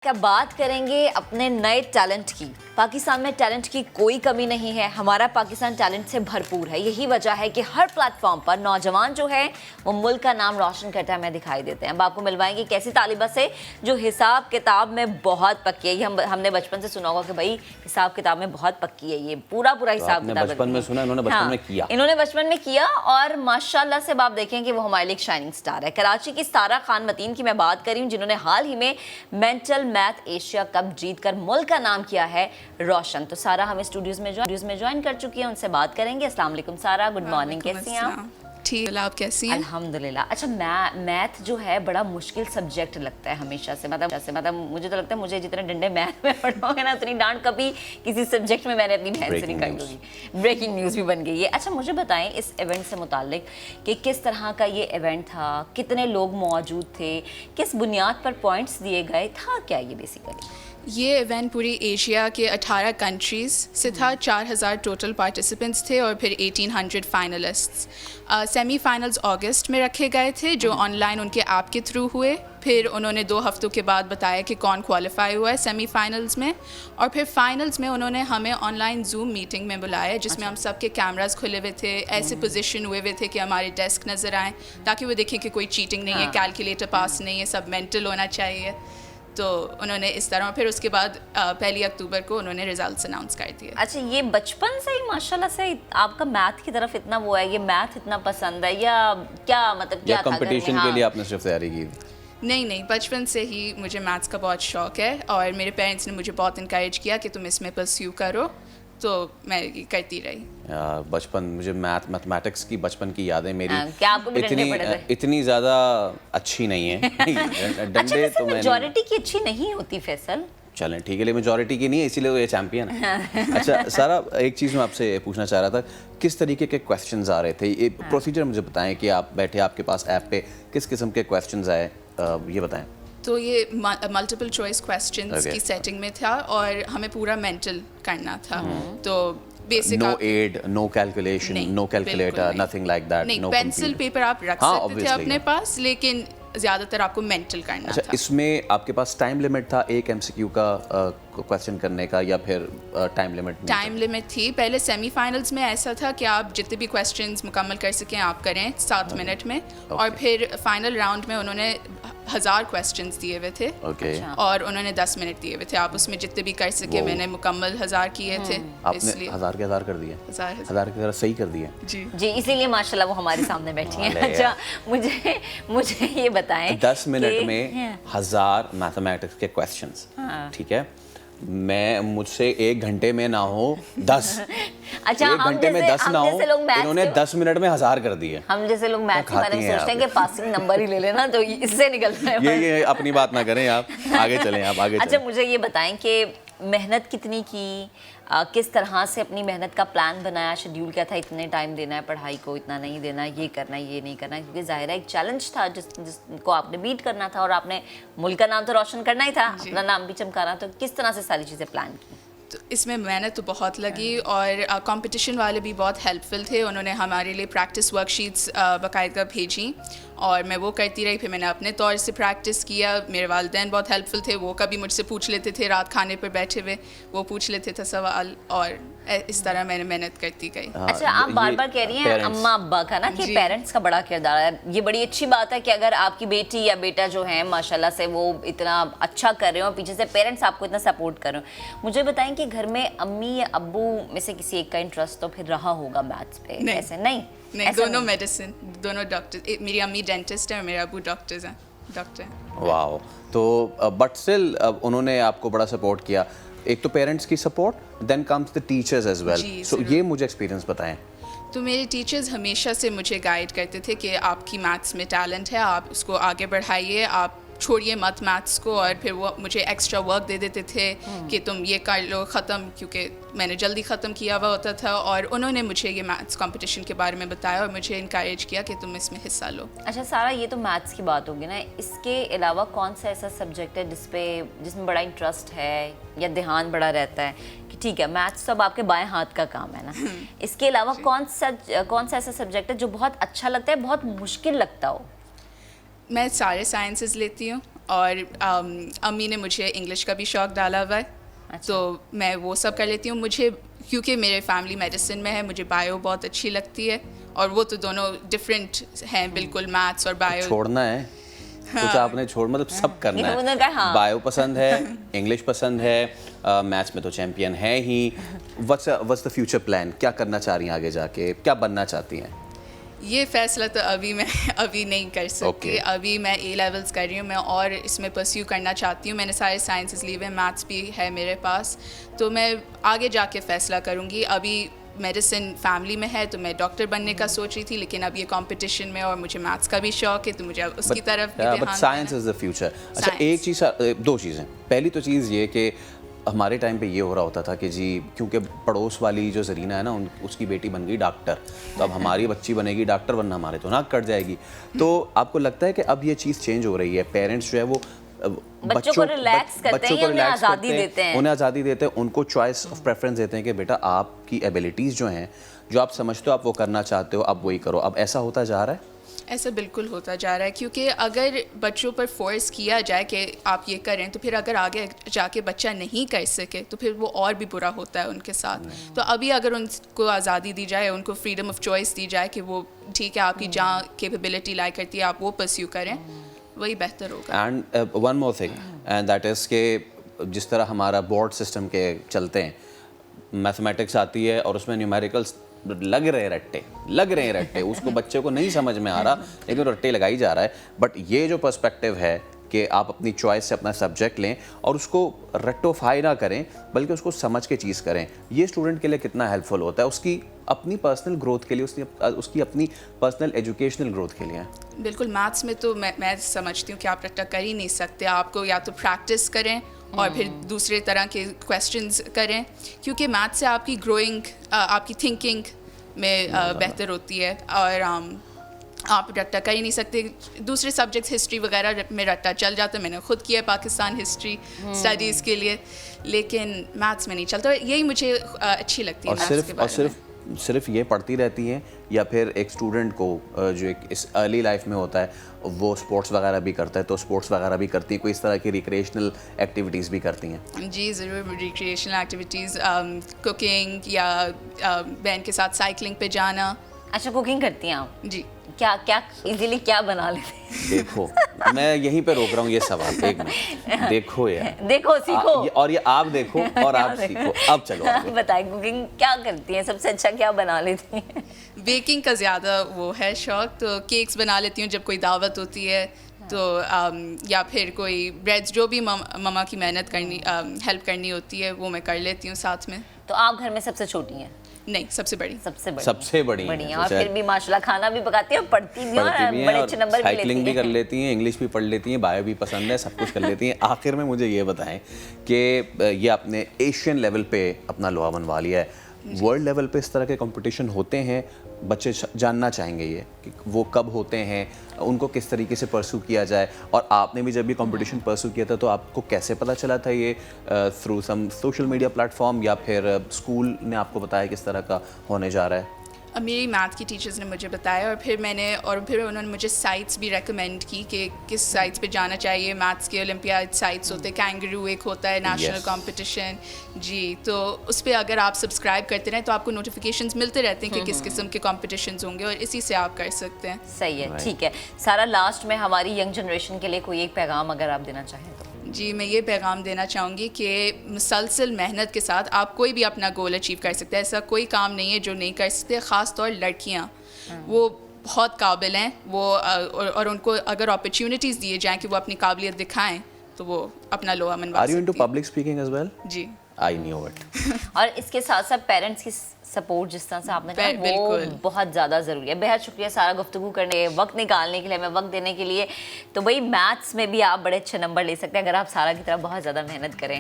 क्या बात करेंगे अपने नए टैलेंट की। पाकिस्तान में टैलेंट की कोई कमी नहीं है, हमारा पाकिस्तान टैलेंट से भरपूर है। यही वजह है कि हर प्लेटफॉर्म पर नौजवान जो है वो मुल्क का नाम रोशन करते हमें दिखाई देते हैं। अब आपको मिलवाएंगे एक ऐसी तालिबा से जो हिसाब किताब में बहुत पक्की है। ये हमने बचपन से सुना होगा कि भाई हिसाब किताब में बहुत पक्की है, ये पूरा हिसाब किताब बचपन में सुना, इन्होंने बचपन में किया। इन्होंने बचपन में किया और माशाल्लाह से आप देखें कि वो हमारे लिए एक शाइनिंग स्टार है। कराची की सारा खान मतीन की मैं बात कर रही हूँ, जिन्होंने हाल ही में मेंटल मैथ एशिया कप जीतकर मुल्क का नाम किया है रोशन। तो सारा हमें स्टूडियोज में ज्वाइन कर चुकी है, उनसे बात करेंगे। अस्सलाम वालेकुम सारा, गुड मॉर्निंग, कैसी हैं आप? ठीक, आप कैसी हैं? अल्हम्दुलिल्लाह। अच्छा, मैथ जो है बड़ा मुश्किल सब्जेक्ट लगता है हमेशा से, मतलब मुझे तो लगता है मुझे जितने डंडे मैथ में पढ़ोगे ना उतनी डांट कभी किसी सब्जेक्ट में मैंने अपनी बहन से नहीं खाई होगी। ब्रेकिंग न्यूज़ भी बन गई है। अच्छा, मुझे बताएं इस इवेंट से मुताल्लिक कि किस तरह का ये इवेंट था, कितने लोग मौजूद थे, किस बुनियाद पर पॉइंट्स दिए गए, था क्या ये बेसिकली? ये इवेंट पूरी एशिया के 18 कंट्रीज़ से था। 4000 टोटल पार्टिसिपेंट्स थे और फिर 1800 फाइनलिस्ट्स। सेमी फाइनल्स अगस्त में रखे गए थे जो ऑनलाइन उनके ऐप के थ्रू हुए। फिर उन्होंने 2 हफ्तों के बाद बताया कि कौन क्वालिफाई हुआ है सेमी फाइनल्स में, और फिर फाइनल्स में उन्होंने हमें ऑनलाइन जूम मीटिंग में बुलाया जिसमें हम सब के कैमरास खुले हुए थे, ऐसे पोजीशन हुए हुए थे कि हमारे डेस्क नज़र आएँ ताकि वो देखें कि कोई चीटिंग नहीं है, कैलकुलेटर पास नहीं है, सब मेंटल होना चाहिए। तो उन्होंने इस तरह, फिर उसके बाद 1 अक्टूबर को उन्होंने रिजल्ट्स अनाउंस कर दिए। अच्छा, ये बचपन से ही माशाल्लाह से आपका मैथ की तरफ इतना वो है, ये मैथ इतना पसंद है या क्या, मतलब क्या था कंपटीशन के लिए आपने सिर्फ तैयारी की? नहीं, बचपन से ही मुझे मैथ्स का बहुत शौक़ है और मेरे पेरेंट्स ने मुझे बहुत इनकरेज किया कि तुम इसमें परस्यू करो, तो मैं ये करती रही। बचपन मुझे मैथमेटिक्स की बचपन की यादें मेरी क्या आपको भी डंडे पड़े थे? इतनी ज़्यादा अच्छी नहीं है। डंडे अच्छा, तो मेजॉरिटी की अच्छी नहीं होती फैसल। चलें ठीक है, मेजॉरिटी की नहीं है इसीलिए वो ये चैंपियन है। अच्छा सारा, एक चीज़ मैं आपसे पूछना चाह रहा था, किस तरीके के क्वेश्चंस आ रहे थे? ये प्रोसीजर मुझे बताएं कि आप बैठे, आपके पास ऐप पे किस किस्म के क्वेश्चंस आए, ये बताएं। तो ये मल्टीपल चॉइस क्वेश्चंस की सेटिंग में था और हमें पूरा मेंटल करना था। तो basic no aid, no calculation, no calculator, nothing like that. नहीं, पेंसिल पेपर आप रख सकते थे अपने पास, लेकिन ज़्यादातर आपको मेंटल करना था। इसमें आपके पास टाइम लिमिट था एक एमसीक्यू का क्वेश्चन करने का, या फिर टाइम लिमिट? टाइम लिमिट थी। पहले सेमीफाइनल्स में ऐसा था कि आप जितने भी क्वेश्चंस मुकम्मल कर सकें आप करें 7 मिनट में, और फिर फाइनल राउंड में उन्होंने 1000 क्वेश्चंस दिए हुए थे। और उन्होंने 10 मिनट दिए हुए थे, आप उसमें जितने भी कर सके। मैंने मुकम्मल 1000 किए थे। आपने 1000 के 1000 कर दिए? 1000 के 1000 सही कर दिए जी, इसीलिए माशाल्लाह वो हमारे सामने बैठी हैं। अच्छा, मुझे ये बताएं, 10 मिनट में 1000 मैथमेटिक्स के क्वेश्चंस, ठीक है? मुझसे 1 घंटे में ना हो 10। अच्छा, 1 घंटे में 10 ना हो, इन्होंने 10 मिनट में 1000 कर दिए। हम जैसे लोग मैथ के बारे में सोचते हैं कि पासिंग नंबर ही ले लेना, तो इससे निकल रहे हैं। ये अपनी बात ना करें, आप आगे चलें, आप आगे चलें। अच्छा, मुझे ये बताएं कि मेहनत कितनी की, किस तरह से अपनी मेहनत का प्लान बनाया, शेड्यूल क्या था, इतने टाइम देना है पढ़ाई को, इतना नहीं देना, ये करना है, ये नहीं करना है, क्योंकि ज़ाहिर है एक चैलेंज था जिसको आपने बीट करना था और आपने मुल्क का नाम तो रोशन करना ही था, अपना नाम भी चमकाना। तो किस तरह से सारी चीज़ें प्लान की? तो इसमें मेहनत तो बहुत लगी और कंपटीशन वाले भी बहुत हेल्पफुल थे। उन्होंने हमारे लिए प्रैक्टिस वर्कशीट्स बाकायदा भेजी और मैं वो करती रही। फिर मैंने अपने तौर से प्रैक्टिस किया। मेरे वालिदैन बहुत हेल्पफुल थे, वो कभी मुझसे पूछ लेते थे, रात खाने पर बैठे हुए वो पूछ लेते थे सवाल, और इस तरह मैंने मेहनत करती गई। अच्छा, आप बार बार कह रही हैं अम्मा अब्बा का ना, कि पेरेंट्स का बड़ा किरदार है। ये बड़ी अच्छी बात है कि अगर आपकी बेटी या बेटा जो है माशाल्लाह से वो इतना अच्छा कर रहे हो और पीछे से पेरेंट्स आपको इतना सपोर्ट कर रहे हो। मुझे बताएं कि घर में अम्मी या अब्बू में से किसी एक का इंटरेस्ट तो फिर रहा होगा मैथ्स पे? ऐसे नहीं, दोनों मेडिसिन, दोनों डॉक्टर। मेरी अम्मी डेंटिस्ट है और मेरे अब्बू डॉक्टर हैं। वाओ। तो बट स्टिल उन्होंने आपको बड़ा सपोर्ट किया। एक तो पेरेंट्स की support, then comes the teachers as well. So ये मुझे एक्सपीरियंस बताएं। तो मेरे टीचर्स हमेशा से मुझे गाइड करते थे कि आपकी मैथ्स में टैलेंट है, आप उसको आगे बढ़ाइए, आप छोड़िए मत मैथ्स को। और फिर वो मुझे एक्स्ट्रा वर्क दे देते थे कि तुम ये कर लो ख़त्म, क्योंकि मैंने जल्दी ख़त्म किया हुआ होता था। और उन्होंने मुझे ये मैथ्स कंपटीशन के बारे में बताया और मुझे इनकरेज किया कि तुम इसमें हिस्सा लो। अच्छा सारा, ये तो मैथ्स की बात होगी ना, इसके अलावा कौन सा ऐसा सब्जेक्ट है जिसमें बड़ा इंटरेस्ट है या ध्यान बड़ा रहता है कि ठीक है मैथ्स सब आपके बाएं हाथ का काम है ना, इसके अलावा कौन सा ऐसा सब्जेक्ट है जो बहुत अच्छा लगता है, बहुत मुश्किल लगता हो? मैं सारे साइंसेस लेती हूँ, اور امی نے مجھے انگلش کا بھی شوق ڈالا ہوا ہے، تو میں وہ سب کر لیتی ہوں. مجھے کیونکہ میرے فیملی میڈیسن میں ہے، مجھے بایو بہت اچھی لگتی ہے، اور وہ تو دونوں ڈفرینٹ ہیں بالکل، میتھس اور بایو. چھوڑنا ہے کچھ آپ نے چھوڑ مطلب سب کرنا انہوں نے کہا ہے. بایو پسند ہے، انگلش پسند ہے، میتھس میں تو چیمپئن ہے ہی. what's the future plan؟ کیا کرنا چاہ رہی ہیں آگے جا کے، کیا بننا چاہتی ہیں؟ یہ فیصلہ تو ابھی میں نہیں کر سکتی. ابھی میں اے لیولس کر رہی ہوں، میں اور اس میں پرسیو کرنا چاہتی ہوں. میں نے سارے سائنسز لیے ہوئے، میتھس بھی ہے میرے پاس، تو میں آگے جا کے فیصلہ کروں گی. ابھی میڈیسن فیملی میں ہے تو میں ڈاکٹر بننے کا سوچ رہی تھی، لیکن اب یہ کمپٹیشن میں اور مجھے میتھس کا بھی شوق ہے تو مجھے اب اس کی طرف بھی دھیان دینا ہے. Science is the future. اچھا ایک چیز، دو چیزیں. پہلی تو چیز یہ کہ ہمارے ٹائم پہ یہ ہو رہا ہوتا تھا کہ جی کیونکہ پڑوس والی جو زرینہ ہے نا اس کی بیٹی بن گئی ڈاکٹر، تو اب ہماری بچی بنے گی ڈاکٹر، ورنہ ہمارے تو ناک کٹ جائے گی. تو آپ کو لگتا ہے کہ اب یہ چیز چینج ہو رہی ہے؟ پیرنٹس جو ہے وہ بچوں کو ریلیکس کرتے ہیں، انہیں آزادی دیتے ہیں، انہیں آزادی دیتے ہیں، ان کو چوائس آف پریفرنس دیتے ہیں کہ بیٹا آپ کی ایبلٹیز جو ہیں، جو آپ سمجھتے ہو آپ وہ کرنا چاہتے ہو، اب وہی کرو. اب ایسا ہوتا جا رہا ہے؟ ایسا بالکل ہوتا جا رہا ہے، کیونکہ اگر بچوں پر فورس کیا جائے کہ آپ یہ کریں تو پھر اگر آگے جا کے بچہ نہیں کر سکے تو پھر وہ اور بھی برا ہوتا ہے ان کے ساتھ. تو ابھی اگر ان کو آزادی دی جائے، ان کو فریڈم آف چوائس دی جائے کہ وہ ٹھیک ہے آپ کی جہاں کیپیبلٹی لائے کرتی ہے آپ وہ پرسیو کریں، وہی بہتر ہوگا. And one more thing and that is کہ جس طرح ہمارا بورڈ سسٹم کے چلتے ہیں، میتھمیٹکس آتی ہے اور اس میں نیومیریکلس لگ رہے ہیں رٹے اس کو بچے کو نہیں سمجھ میں آ رہا لیکن رٹے لگائی جا رہا ہے. بٹ یہ جو پرسپیکٹیو ہے کہ آپ اپنی چوائس سے اپنا سبجیکٹ لیں اور اس کو رٹوفائی نہ کریں بلکہ اس کو سمجھ کے چیز کریں، یہ اسٹوڈنٹ کے لیے کتنا ہیلپ فل ہوتا ہے اس کی اپنی پرسنل گروتھ کے لیے، اس کی اپنی پرسنل ایجوکیشنل گروتھ کے لیے؟ بالکل. میتھس میں تو میں سمجھتی ہوں کہ آپ رٹا کر ہی نہیں سکتے. آپ کو یا تو پریکٹس کریں اور پھر دوسرے طرح کے کویسچنز کریں، کیونکہ میتھ سے آپ کی گروئنگ، آپ کی تھنکنگ میں بہتر ہوتی ہے. اور آپ رٹا کر ہی نہیں سکتے. دوسرے سبجیکٹس ہسٹری وغیرہ میں رٹا چل جاتا ہے، میں نے خود کیا پاکستان ہسٹری اسٹڈیز کے لیے، لیکن میتھس میں نہیں چلتا. یہی مجھے اچھی لگتی ہے. اور صرف یہ پڑھتی رہتی ہیں یا پھر ایک اسٹوڈنٹ کو جو ایک اس ارلی لائف میں ہوتا ہے وہ اسپورٹس وغیرہ بھی کرتا ہے تو اسپورٹس وغیرہ بھی کرتی ہیں، کوئی اس طرح کی ریکریشنل ایکٹیویٹیز بھی کرتی ہیں؟ جی ضرور. ریکریشنل ایکٹیویٹیز، کوکنگ یا بہن کے ساتھ سائیکلنگ پہ جانا. اچھا کوکنگ کرتی ہیں آپ؟ جی. کیا ایزیلی کیا بنا لیتے ہیں؟ دیکھو میں یہیں پہ روک رہا ہوں یہ سوال، ایک منٹ دیکھو یار، دیکھو سیکھو، اور یہ آپ دیکھو اور آپ سیکھو. اب چلو بتائیں کوکنگ کیا کرتی ہیں، سب سے اچھا کیا بنا لیتی ہیں؟ بیکنگ کا زیادہ وہ ہے شوق، تو کیکس بنا لیتی ہوں جب کوئی دعوت ہوتی ہے تو، یا پھر کوئی بریڈس جو بھی مما کی محنت کرنی ہیلپ کرنی ہوتی ہے وہ میں کر لیتی ہوں ساتھ میں. تو آپ گھر میں سب سے چھوٹی ہیں؟ نہیں، سب سے بڑی. سب سے بڑی ہیں، اور پھر بھی ماشاءاللہ کھانا بھی پکاتی ہیں، پڑھتی بھی ہیں، بڑے اچھے نمبر بھی لیتی ہیں، سائیکلنگ بھی کر لیتی ہیں، انگلش بھی پڑھ لیتی ہیں، بایو بھی پسند ہے، سب کچھ کر لیتی ہیں. آخر میں مجھے یہ بتائیں کہ یہ آپ نے ایشین لیول پہ اپنا لوہا منوا لیا ہے، ورلڈ لیول پہ اس طرح کے کمپٹیشن ہوتے ہیں؟ بچے جاننا چاہیں گے یہ کہ وہ کب ہوتے ہیں، ان کو کس طریقے سے پرسو کیا جائے، اور آپ نے بھی جب بھی کمپٹیشن پرسو کیا تھا تو آپ کو کیسے پتہ چلا تھا یہ through some social media plate form یا پھر اسکول نے آپ کو بتایا کس طرح کا ہونے جا رہا ہے؟ میری میتھ کی ٹیچرز نے مجھے بتایا، اور پھر انہوں نے مجھے سائٹس بھی ریکمینڈ کی کہ کس سائٹس پہ جانا چاہیے. میتھس کے اولمپیاڈ سائٹس ہوتے ہیں، کینگرو ایک ہوتا ہے نیشنل کمپٹیشن. جی، تو اس پہ اگر آپ سبسکرائب کرتے رہیں تو آپ کو نوٹیفیکیشنز ملتے رہتے ہیں کہ کس قسم کے کمپٹیشنز ہوں گے، اور اسی سے آپ کر سکتے ہیں. صحیح ہے، ٹھیک ہے. سارا لاسٹ میں ہماری ینگ جنریشن کے لیے کوئی ایک پیغام اگر آپ دینا چاہیں تو؟ جی، میں یہ پیغام دینا چاہوں گی کہ مسلسل محنت کے ساتھ آپ کوئی بھی اپنا گول اچیو کر سکتے ہیں. ایسا کوئی کام نہیں ہے جو نہیں کر سکتے. خاص طور لڑکیاں، وہ بہت قابل ہیں، وہ اور ان کو اگر اپرچونیٹیز دیے جائیں کہ وہ اپنی قابلیت دکھائیں تو وہ اپنا لوہا منوا سکتی ہیں. Are you into public speaking as well? G. I knew it. اور اس کے ساتھ ساتھ پیرنٹس کی سپورٹ جس طرح سے آپ نے کہا وہ بہت زیادہ ضروری ہے. بہت شکریہ سارا گفتگو کرنے، وقت نکالنے کے لیے، ہمیں وقت دینے کے لیے. تو بھائی میتھس میں بھی آپ بڑے اچھے نمبر لے سکتے ہیں اگر آپ سارا کی طرح بہت زیادہ محنت کریں.